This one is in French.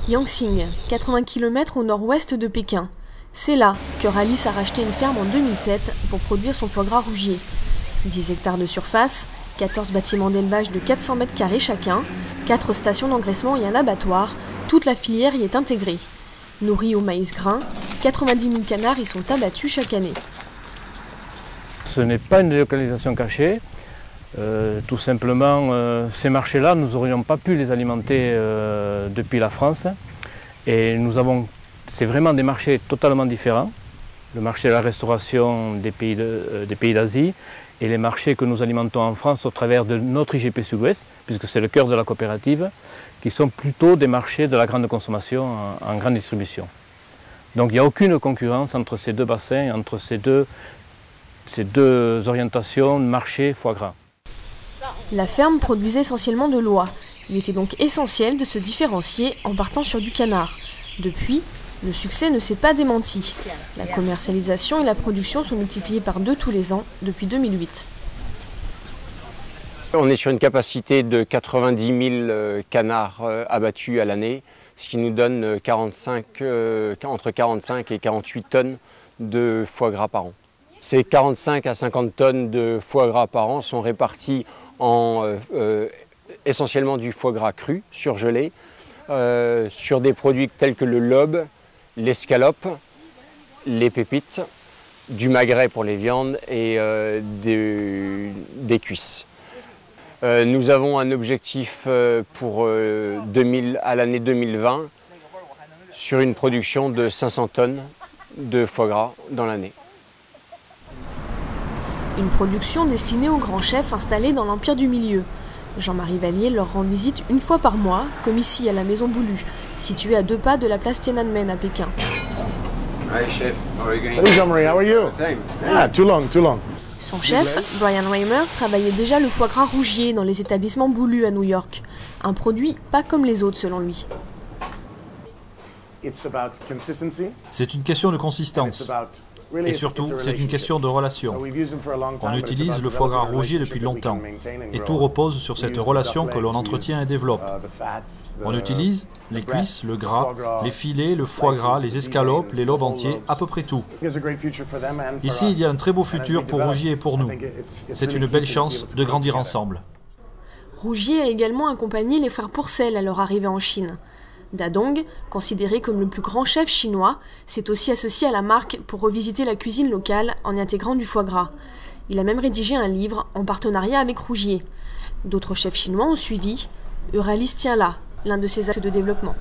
Yangxing, 80 km au nord-ouest de Pékin. C'est là que Ralis a racheté une ferme en 2007 pour produire son foie gras rougier. 10 hectares de surface, 14 bâtiments d'élevage de 400 mètres carrés chacun, 4 stations d'engraissement et un abattoir, toute la filière y est intégrée. Nourris au maïs grain, 90 000 canards y sont abattus chaque année. Ce n'est pas une délocalisation cachée. Tout simplement, ces marchés-là, nous n'aurions pas pu les alimenter depuis la France. Et c'est vraiment des marchés totalement différents. Le marché de la restauration des pays d'Asie et les marchés que nous alimentons en France au travers de notre IGP Sud-Ouest, puisque c'est le cœur de la coopérative, qui sont plutôt des marchés de la grande consommation en grande distribution. Donc il n'y a aucune concurrence entre ces deux bassins, entre ces deux orientations, marché, foie gras. La ferme produisait essentiellement de l'oie. Il était donc essentiel de se différencier en partant sur du canard. Depuis, le succès ne s'est pas démenti. La commercialisation et la production sont multipliées par 2 tous les ans depuis 2008. On est sur une capacité de 90 000 canards abattus à l'année, ce qui nous donne entre 45 et 48 tonnes de foie gras par an. Ces 45 à 50 tonnes de foie gras par an sont répartis en essentiellement du foie gras cru, surgelé, sur des produits tels que le lobe, l'escalope, les pépites, du magret pour les viandes et des cuisses. Nous avons un objectif pour à l'année 2020 sur une production de 500 tonnes de foie gras dans l'année. Une production destinée aux grands chefs installés dans l'Empire du Milieu. Jean-Marie Vallier leur rend visite une fois par mois, comme ici à la Maison Boulu, située à 2 pas de la place Tiananmen à Pékin. Hi chef, how are you going? Salut Jean-Marie, how are you? Ah, too long. Son chef, Brian Weimer, travaillait déjà le foie gras rougier dans les établissements Boulu à New York. Un produit pas comme les autres selon lui. C'est une question de consistance. Et surtout, c'est une question de relation. On utilise le foie gras rougier depuis longtemps, et tout repose sur cette relation que l'on entretient et développe. On utilise les cuisses, le gras, les filets, le foie gras, les escalopes, les lobes entiers, à peu près tout. Ici, il y a un très beau futur pour Rougier et pour nous. C'est une belle chance de grandir ensemble. Rougier a également accompagné les frères Pourcel à leur arrivée en Chine. Dadong, considéré comme le plus grand chef chinois, s'est aussi associé à la marque pour revisiter la cuisine locale en y intégrant du foie gras. Il a même rédigé un livre en partenariat avec Rougier. D'autres chefs chinois ont suivi. Euralis tient là, l'un de ses axes de développement.